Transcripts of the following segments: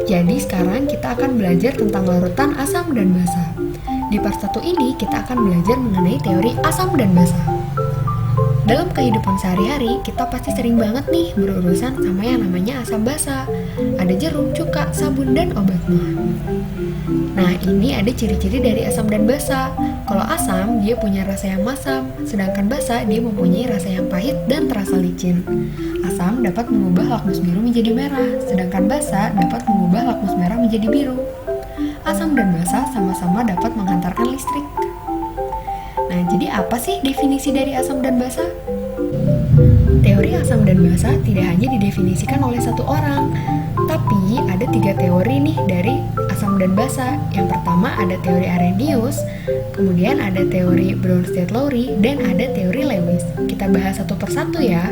Jadi sekarang kita akan belajar tentang larutan asam dan basa. Di part 1 ini kita akan belajar mengenai teori asam dan basa. Dalam kehidupan sehari-hari, kita pasti sering banget nih berurusan sama yang namanya asam basa. Ada jarum, cuka, sabun, dan obatnya. Nah, ini ada ciri-ciri dari asam dan basa. Kalau asam, dia punya rasa yang masam, sedangkan basa, dia mempunyai rasa yang pahit dan terasa licin. Asam dapat mengubah lakmus biru menjadi merah, sedangkan basa dapat mengubah lakmus merah menjadi biru. Asam dan basa sama-sama dapat menghantarkan listrik. Nah, jadi apa sih definisi dari asam dan basa? Teori asam dan basa tidak hanya didefinisikan oleh satu orang, tapi ada 3 teori nih dari asam dan basa. Yang pertama ada teori Arrhenius, kemudian ada teori Bronsted-Lowry, dan ada teori Lewis. Kita bahas satu persatu ya.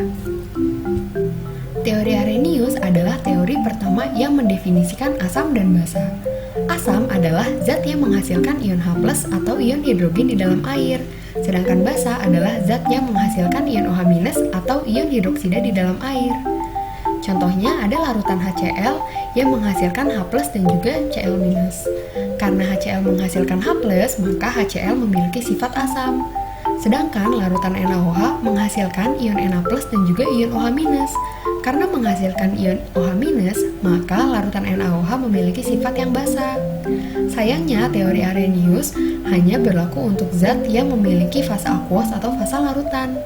Teori Arrhenius adalah teori pertama yang mendefinisikan asam dan basa. Asam adalah zat yang menghasilkan ion H+ atau ion hidrogen di dalam air, sedangkan basa adalah zat yang menghasilkan ion OH- atau ion hidroksida di dalam air. Contohnya ada larutan HCl yang menghasilkan H+ dan juga Cl-. Karena HCl menghasilkan H+, maka HCl memiliki sifat asam. Sedangkan larutan NaOH menghasilkan ion Na+ dan juga ion OH-. Karena menghasilkan ion OH-, maka larutan NaOH memiliki sifat yang basa. Sayangnya, teori Arrhenius hanya berlaku untuk zat yang memiliki fase aquos atau fase larutan.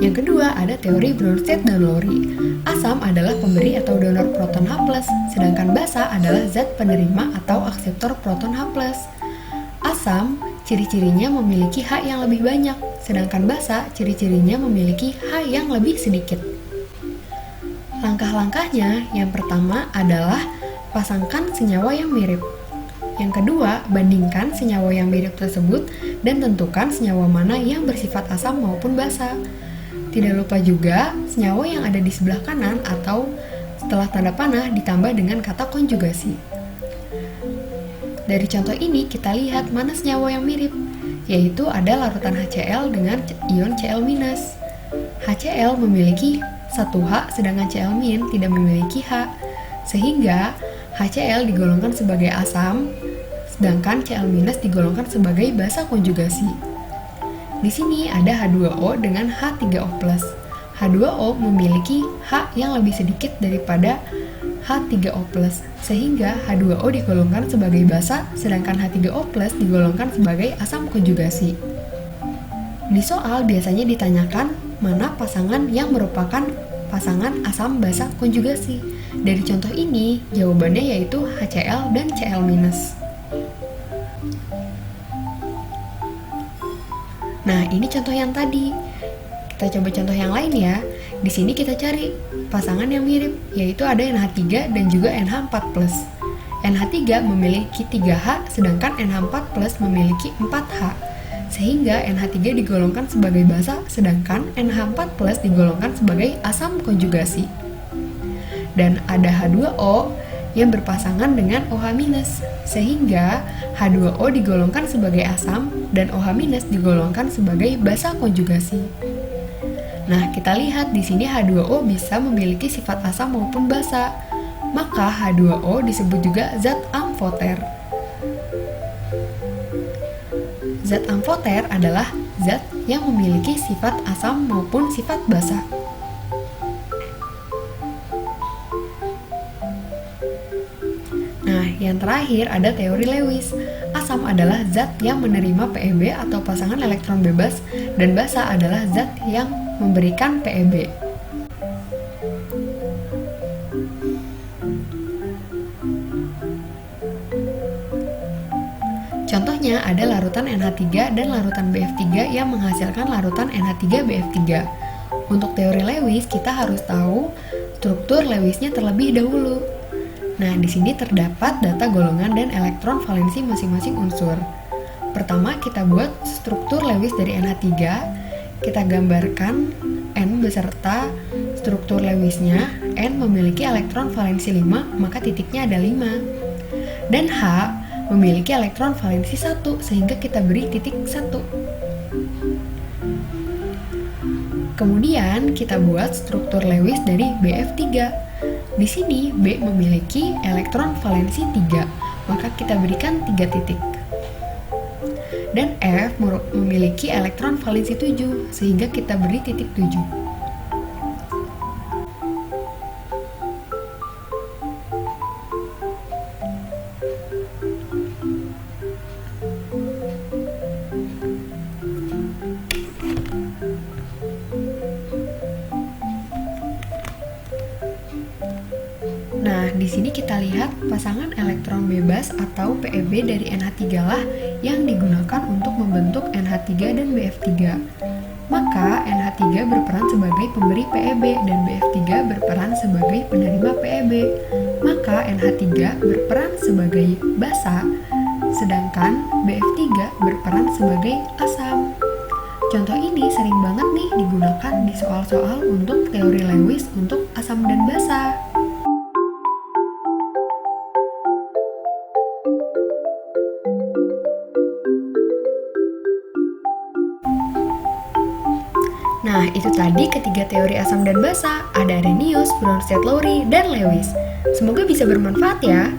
Yang kedua, ada teori Bronsted dan Lowry. Asam adalah pemberi atau donor proton H+, sedangkan basa adalah zat penerima atau akseptor proton H+. Asam ciri-cirinya memiliki H yang lebih banyak, sedangkan basa ciri-cirinya memiliki H yang lebih sedikit. Langkah-langkahnya, yang pertama adalah pasangkan senyawa yang mirip. Yang kedua, bandingkan senyawa yang mirip tersebut dan tentukan senyawa mana yang bersifat asam maupun basa. Tidak lupa juga senyawa yang ada di sebelah kanan atau setelah tanda panah ditambah dengan kata konjugasi. Dari contoh ini kita lihat mana senyawa yang mirip, yaitu ada larutan HCl dengan ion Cl-. HCl memiliki 1H sedangkan Cl- tidak memiliki H, sehingga HCl digolongkan sebagai asam, sedangkan Cl- digolongkan sebagai basa konjugasi. Di sini ada H2O dengan H3O+. H2O memiliki H yang lebih sedikit daripada H3O+, sehingga H2O digolongkan sebagai basa, sedangkan H3O+ digolongkan sebagai asam konjugasi. Di soal biasanya ditanyakan mana pasangan yang merupakan pasangan asam basa konjugasi. Dari contoh ini, jawabannya yaitu HCl dan Cl-. Nah, ini contoh yang tadi. Kita coba contoh yang lain ya. Di sini kita cari pasangan yang mirip, yaitu ada NH3 dan juga NH4+. NH3 memiliki 3H, sedangkan NH4+ memiliki 4H. Sehingga NH3 digolongkan sebagai basa, sedangkan NH4+ digolongkan sebagai asam konjugasi. Dan ada H2O yang berpasangan dengan OH-, sehingga H2O digolongkan sebagai asam dan OH- digolongkan sebagai basa konjugasi. Nah, kita lihat di sini H2O bisa memiliki sifat asam maupun basa. Maka H2O disebut juga zat amfoter. Zat amfoter adalah zat yang memiliki sifat asam maupun sifat basa. Nah, yang terakhir ada teori Lewis. Asam adalah zat yang menerima PeB atau pasangan elektron bebas, dan basa adalah zat yang memberikan PeB. Contohnya ada larutan NH3 dan larutan BF3 yang menghasilkan larutan NH3BF3. Untuk teori Lewis, kita harus tahu struktur Lewisnya terlebih dahulu. Nah, di sini terdapat data golongan dan elektron valensi masing-masing unsur. Pertama, kita buat struktur Lewis dari NH3. Kita gambarkan N beserta struktur Lewisnya. N memiliki elektron valensi 5, maka titiknya ada 5. Dan H memiliki elektron valensi 1, sehingga kita beri titik 1. Kemudian kita buat struktur Lewis dari BF3. Di sini B memiliki elektron valensi 3, maka kita berikan 3 titik. Dan F memiliki elektron valensi 7, sehingga kita beri titik 7. Nah, di sini kita lihat pasangan elektron bebas atau PeB dari NH3 lah yang digunakan untuk membentuk NH3 dan BF3. Maka NH3 berperan sebagai pemberi PeB dan BF3 berperan sebagai penerima PeB. Maka NH3 berperan sebagai basa, sedangkan BF3 berperan sebagai asam. Contoh ini sering banget nih digunakan di soal-soal untuk teori Lewis untuk asam dan basa. Nah, itu tadi ketiga teori asam dan basa, ada Arrhenius, Bronsted-Lowry, dan Lewis. Semoga bisa bermanfaat ya.